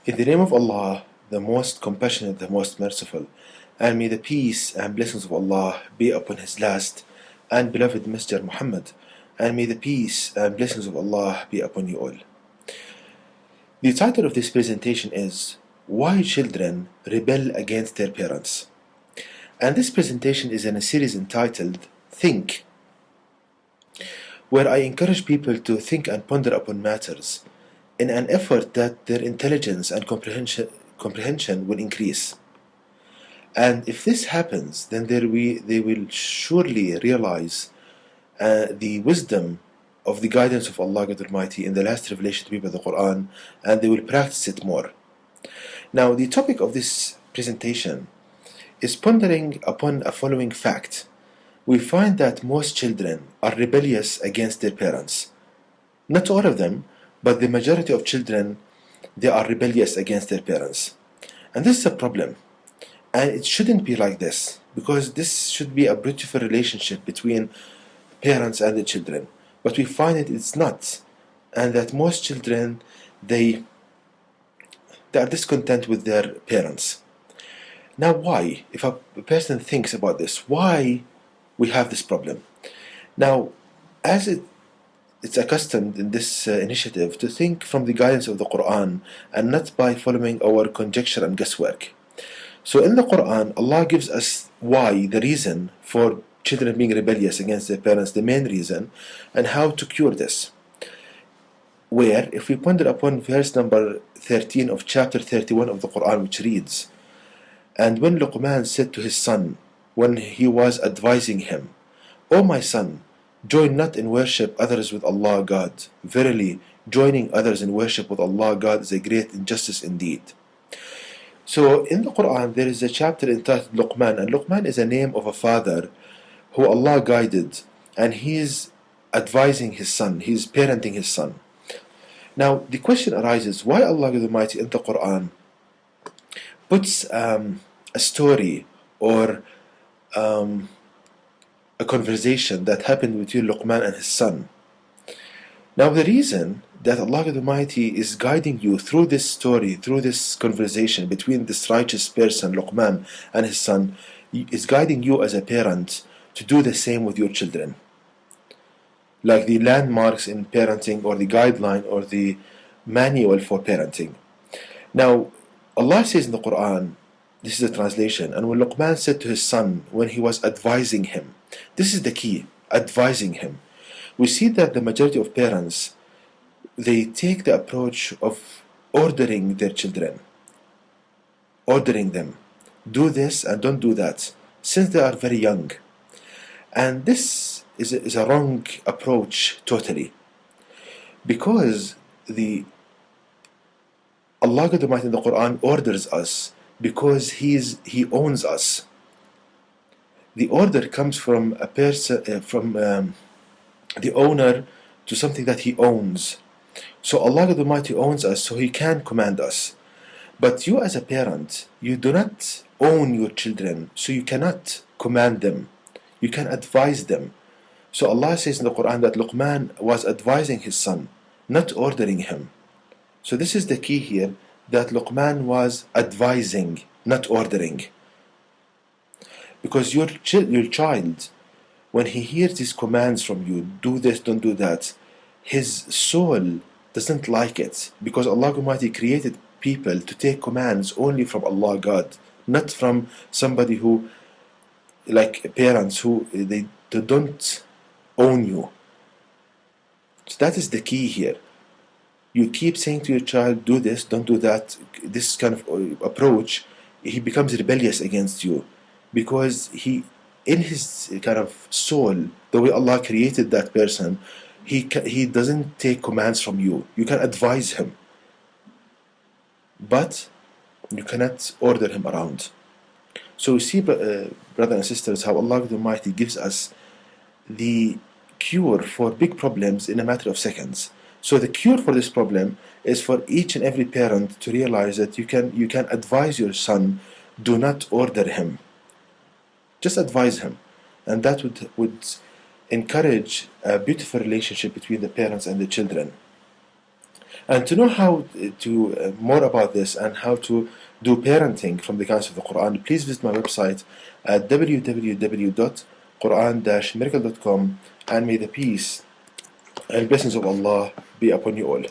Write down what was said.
In the name of Allah, the most compassionate, the most merciful, and may the peace and blessings of Allah be upon His last and beloved Messenger Muhammad, and may the peace and blessings of Allah be upon you all. The title of this presentation is Why Children Rebel Against Their Parents. And this presentation is in a series entitled Think, where I encourage people to think and ponder upon matters in an effort that their intelligence and comprehension will increase. And if this happens, then they will surely realize the wisdom of the guidance of Allah God Almighty in the last revelation to people of the Quran, and they will practice it more. Now, the topic of this presentation is pondering upon a following fact. We find that most children are rebellious against their parents. Not all of them, but the majority of children, they are rebellious against their parents. And this is a problem. And it shouldn't be like this, because this should be a beautiful relationship between parents and the children. But we find it's not. And that most children, they are discontent with their parents. Now why? If a person thinks about this, why we have this problem? Now, as it's accustomed in this initiative to think from the guidance of the Quran and not by following our conjecture and guesswork. So in the Quran, Allah gives us why, the reason for children being rebellious against their parents, the main reason, and how to cure this. Where, if we ponder upon verse number 13 of chapter 31 of the Quran, which reads, "And when Luqman said to his son, when he was advising him, O my son, join not in worship others with Allah God. Verily, joining others in worship with Allah God is a great injustice indeed." So in the Quran, there is a chapter entitled Luqman, and Luqman is a name of a father who Allah guided, and he is advising his son, he is parenting his son. Now, the question arises, why Allah God Almighty in the Quran puts a story or a conversation that happened between Luqman and his son? Now, the reason that Allah God Almighty is guiding you through this story, through this conversation between this righteous person, Luqman, and his son, is guiding you as a parent to do the same with your children. Like the landmarks in parenting, or the guideline, or the manual for parenting. Now, Allah says in the Quran, this is the translation, and when Luqman said to his son, when he was advising him, this is the key, advising him. We see that the majority of parents, they take the approach of ordering their children, ordering them, do this and don't do that, since they are very young. And this is a wrong approach totally, because Allah God Almighty in the Quran orders us because He owns us. The order comes from a person, from the owner to something that He owns. So Allah God Almighty owns us, so He can command us. But you as a parent, you do not own your children, so you cannot command them. You can advise them. So Allah says in the Quran that Luqman was advising his son, not ordering him. So this is the key here, that Luqman was advising, not ordering. Because your child, when he hears these commands from you, do this, don't do that, his soul doesn't like it, because Allah Almighty created people to take commands only from Allah God, not from somebody who, like parents who they don't own you. So that is the key here. You keep saying to your child, do this, don't do that, this kind of approach, he becomes rebellious against you, because he, in his kind of soul, the way Allah created that person, he doesn't take commands from you. You can advise him, but you cannot order him around. So you see, brothers and sisters, how Allah Almighty gives us the cure for big problems in a matter of seconds. So the cure for this problem is for each and every parent to realize that you can advise your son, do not order him. Just advise him. And that would encourage a beautiful relationship between the parents and the children. And to know how to more about this and how to do parenting from the counsel of the Quran, please visit my website at www.quran-miracle.com, and may the peace and blessings of Allah be upon you all.